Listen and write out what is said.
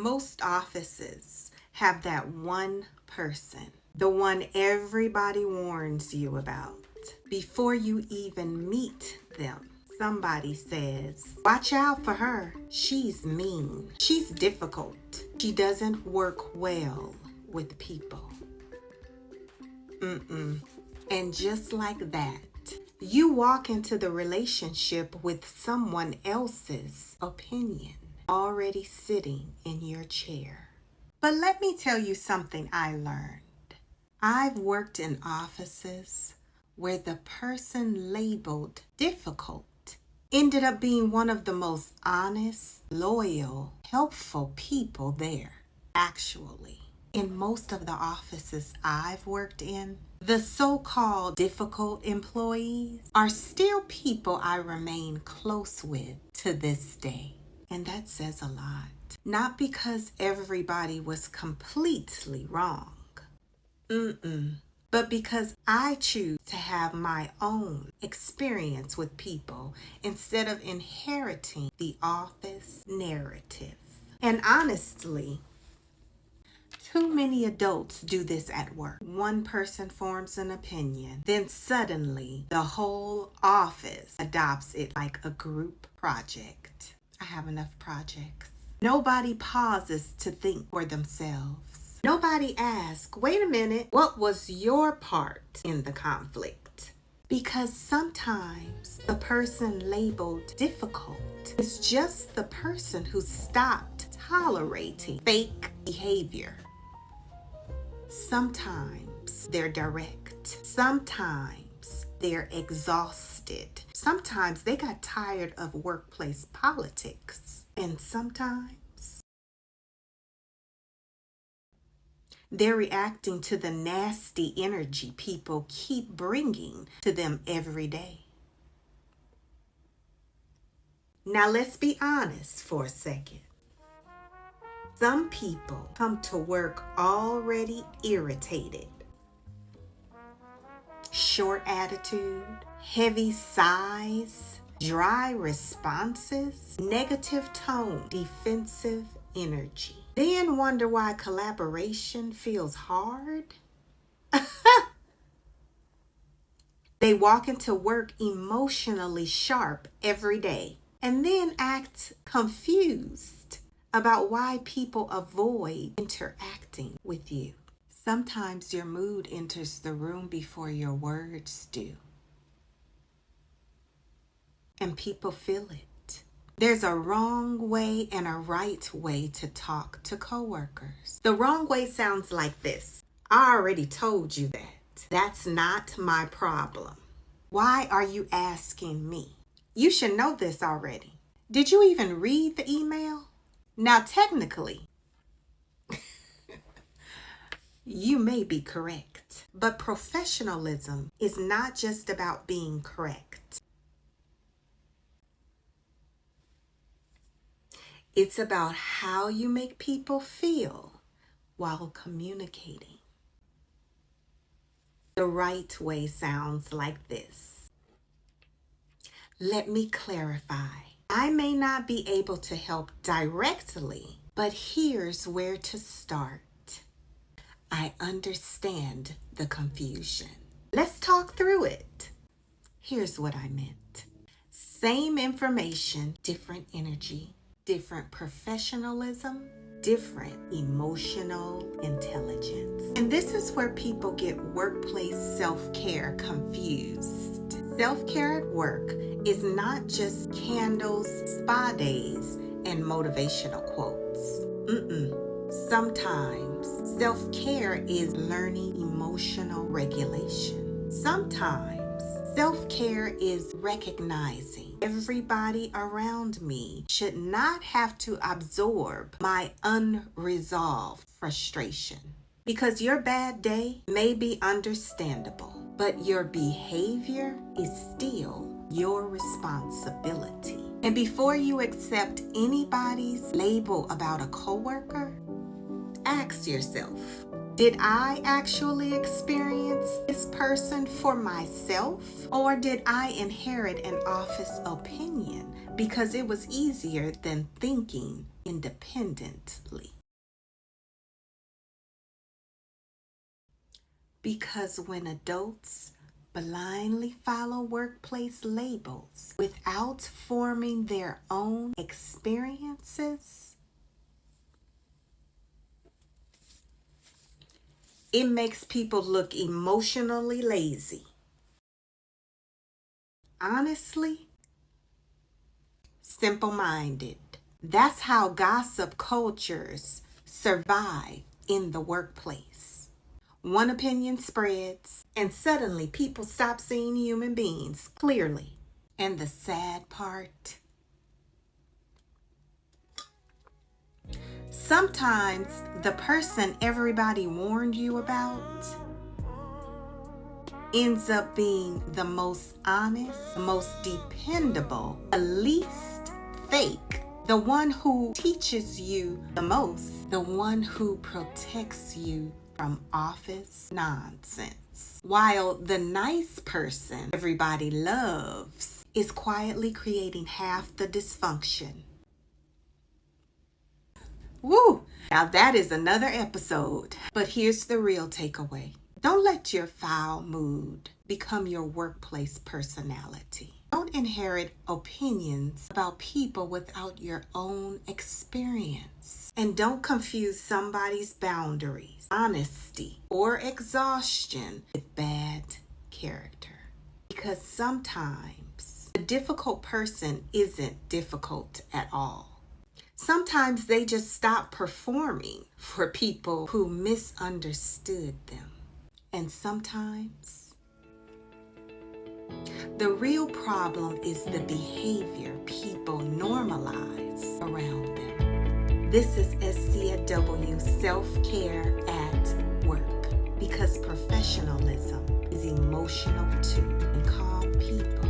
Most offices have that one person, the one everybody warns you about. Before you even meet them, somebody says, "Watch out for her. She's mean. She's difficult. She doesn't work well with people." And just like that, you walk into the relationship with someone else's opinion already sitting in your chair. But let me tell you something I learned. I've worked in offices where the person labeled difficult ended up being one of the most honest, loyal, helpful people there. Actually, in most of the offices I've worked in, the so-called difficult employees are still people I remain close with to this day. And that says a lot. Not because everybody was completely wrong. But because I choose to have my own experience with people instead of inheriting the office narrative. And honestly, too many adults do this at work. One person forms an opinion, then suddenly the whole office adopts it like a group project. I have enough projects. Nobody pauses to think for themselves. Nobody asks, "Wait a minute, what was your part in the conflict?" Because sometimes the person labeled difficult is just the person who stopped tolerating fake behavior. Sometimes they're direct. Sometimes they're exhausted. Sometimes they got tired of workplace politics. And sometimes they're reacting to the nasty energy people keep bringing to them every day. Now let's be honest for a second. Some people come to work already irritated. Short attitude, heavy sighs, dry responses, negative tone, defensive energy. Then wonder why collaboration feels hard? They walk into work emotionally sharp every day and then act confused about why people avoid interacting with you. Sometimes your mood enters the room before your words do. And people feel it. There's a wrong way and a right way to talk to coworkers. The wrong way sounds like this: "I already told you that. That's not my problem. Why are you asking me? You should know this already. Did you even read the email?" Now, technically, you may be correct, but professionalism is not just about being correct. It's about how you make people feel while communicating. The right way sounds like this: "Let me clarify. I may not be able to help directly, but here's where to start. I understand the confusion. Let's talk through it. Here's what I meant. Same information, different energy, different professionalism, different emotional intelligence." And this is where people get workplace self-care confused. Self-care at work is not just candles, spa days, and motivational quotes. Sometimes self-care is learning emotional regulation. Sometimes self-care is recognizing everybody around me should not have to absorb my unresolved frustration. Because your bad day may be understandable, but your behavior is still your responsibility. And before you accept anybody's label about a coworker, ask yourself, Did I actually experience this person for myself? Or did I inherit an office opinion because it was easier than thinking independently? Because when adults blindly follow workplace labels without forming their own experiences, it makes people look emotionally lazy. Honestly, simple-minded. That's how gossip cultures survive in the workplace. One opinion spreads, and suddenly people stop seeing human beings clearly. And the sad part, sometimes the person everybody warned you about ends up being the most honest, the most dependable, the least fake, the one who teaches you the most, the one who protects you from office nonsense. While the nice person everybody loves is quietly creating half the dysfunction. Woo! Now that is another episode. But here's the real takeaway. Don't let your foul mood become your workplace personality. Don't inherit opinions about people without your own experience. And don't confuse somebody's boundaries, honesty, or exhaustion with bad character. Because sometimes the difficult person isn't difficult at all. Sometimes they just stop performing for people who misunderstood them. And sometimes the real problem is the behavior people normalize around them. This is SCW Self-Care at Work, because professionalism is emotional too, and calm people